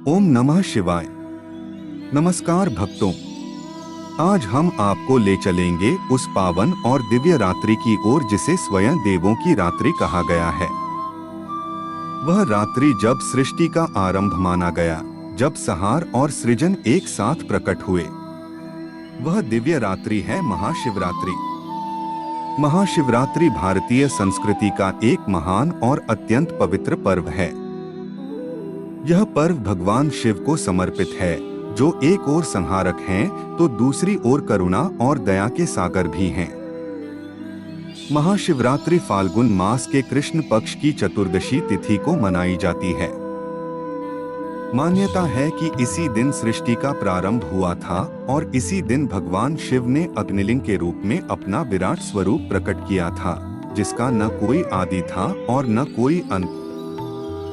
ओम नमः शिवाय। नमस्कार भक्तों, आज हम आपको ले चलेंगे उस पावन और दिव्य रात्रि की ओर जिसे स्वयं देवों की रात्रि कहा गया है। वह रात्रि जब सृष्टि का आरंभ माना गया, जब संहार और सृजन एक साथ प्रकट हुए। वह दिव्य रात्रि है महाशिवरात्रि। महाशिवरात्रि भारतीय संस्कृति का एक महान और अत्यंत पवित्र पर्व है। यह पर्व भगवान शिव को समर्पित है, जो एक ओर संहारक हैं, तो दूसरी ओर करुणा और दया के सागर भी हैं। महाशिवरात्रि फाल्गुन मास के कृष्ण पक्ष की चतुर्दशी तिथि को मनाई जाती है। मान्यता है कि इसी दिन सृष्टि का प्रारंभ हुआ था और इसी दिन भगवान शिव ने अग्निलिंग के रूप में अपना विराट स्वरूप प्रकट किया था, जिसका न कोई आदि था और न कोई अंत।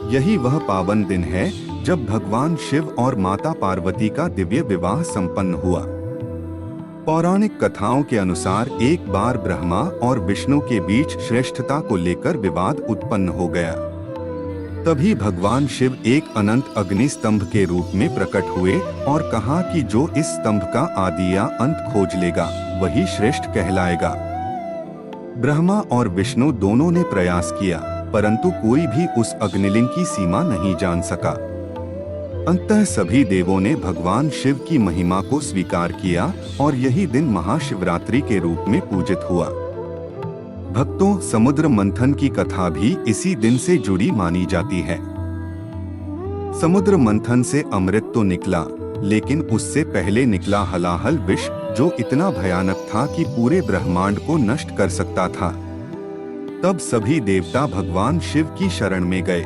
यही वह पावन दिन है जब भगवान शिव और माता पार्वती का दिव्य विवाह संपन्न हुआ। पौराणिक कथाओं के अनुसार एक बार ब्रह्मा और विष्णु के बीच श्रेष्ठता को लेकर विवाद उत्पन्न हो गया। तभी भगवान शिव एक अनंत अग्नि स्तंभ के रूप में प्रकट हुए और कहा कि जो इस स्तंभ का आदि या अंत खोज लेगा वही श्रेष्ठ कहलाएगा। ब्रह्मा और विष्णु दोनों ने प्रयास किया, परंतु कोई भी उस अग्निलिंग की सीमा नहीं जान सका। अंततः सभी देवों ने भगवान शिव की महिमा को स्वीकार किया और यही दिन महाशिवरात्रि के रूप में पूजित हुआ। भक्तों, समुद्र मंथन की कथा भी इसी दिन से जुड़ी मानी जाती है। समुद्र मंथन से अमृत तो निकला, लेकिन उससे पहले निकला हलाहल विष, जो इतना भयानक था कि पूरे ब्रह्मांड को नष्ट कर सकता था। तब सभी देवता भगवान शिव की शरण में गए।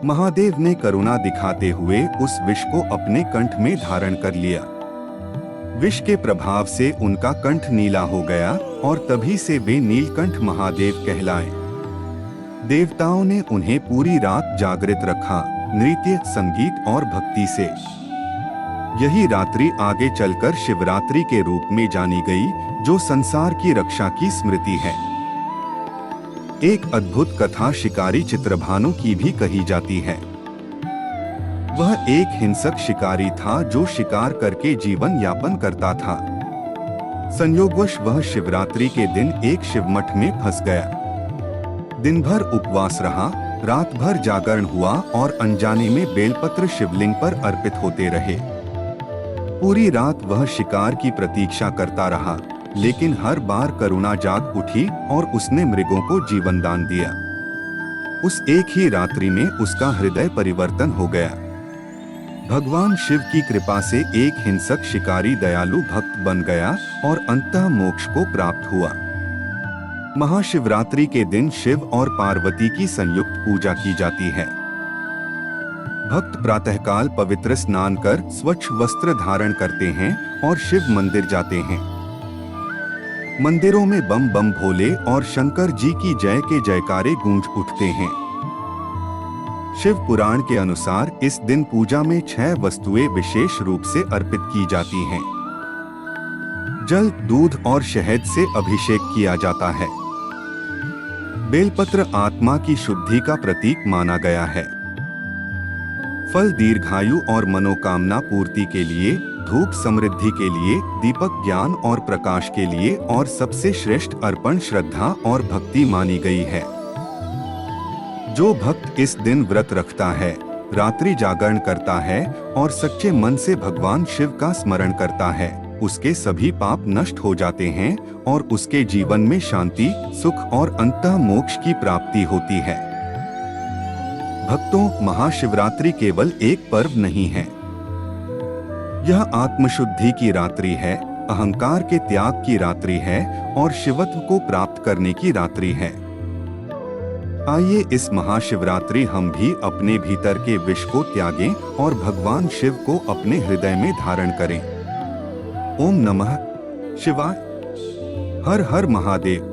महादेव ने करुणा दिखाते हुए उस विष को अपने कंठ में धारण कर लिया। विष के प्रभाव से उनका कंठ नीला हो गया और तभी से वे नीलकंठ महादेव कहलाए। देवताओं ने उन्हें पूरी रात जागृत रखा, नृत्य, संगीत और भक्ति से। यही रात्रि आगे चलकर शिवरात्रि के रूप में जानी गई, जो संसार की रक्षा की स्मृति है। एक अद्भुत कथा शिकारी चित्रभानु की भी कही जाती है। वह एक हिंसक शिकारी था जो शिकार करके जीवन यापन करता था। संयोगवश वह शिवरात्रि के दिन एक शिवमठ में फंस गया। दिन भर उपवास रहा, रात भर जागरण हुआ और अनजाने में बेलपत्र शिवलिंग पर अर्पित होते रहे। पूरी रात वह शिकार की प्रतीक्षा करता रहा, लेकिन हर बार करुणा जाग उठी और उसने मृगों को जीवन दान दिया। उस एक ही रात्रि में उसका हृदय परिवर्तन हो गया। भगवान शिव की कृपा से एक हिंसक शिकारी दयालु भक्त बन गया और अंततः मोक्ष को प्राप्त हुआ। महाशिवरात्रि के दिन शिव और पार्वती की संयुक्त पूजा की जाती है। भक्त प्रातःकाल पवित्र स्नान कर स्वच्छ वस्त्र धारण करते हैं और शिव मंदिर जाते हैं। मंदिरों में बम बम भोले और शंकर जी की जय के जयकारे गूंज उठते हैं। शिव पुराण के अनुसार इस दिन पूजा में 6 वस्तुएं विशेष रूप से अर्पित की जाती हैं। जल, दूध और शहद से अभिषेक किया जाता है। बेलपत्र आत्मा की शुद्धि का प्रतीक माना गया है। फल दीर्घायु और मनोकामना पूर्ति के लिए, धूप समृद्धि के लिए, दीपक ज्ञान और प्रकाश के लिए और सबसे श्रेष्ठ अर्पण श्रद्धा और भक्ति मानी गई है। जो भक्त इस दिन व्रत रखता है, रात्रि जागरण करता है और सच्चे मन से भगवान शिव का स्मरण करता है, उसके सभी पाप नष्ट हो जाते हैं और उसके जीवन में शांति, सुख और अंततः मोक्ष की प्राप्ति होती है। भक्तों, महाशिवरात्रि केवल एक पर्व नहीं है। यह आत्मशुद्धि की रात्रि है, अहंकार के त्याग की रात्रि है और शिवत्व को प्राप्त करने की रात्रि है। आइए इस महाशिवरात्रि हम भी अपने भीतर के विष को त्यागें और भगवान शिव को अपने हृदय में धारण करें। ओम नमः शिवाय। हर हर महादेव।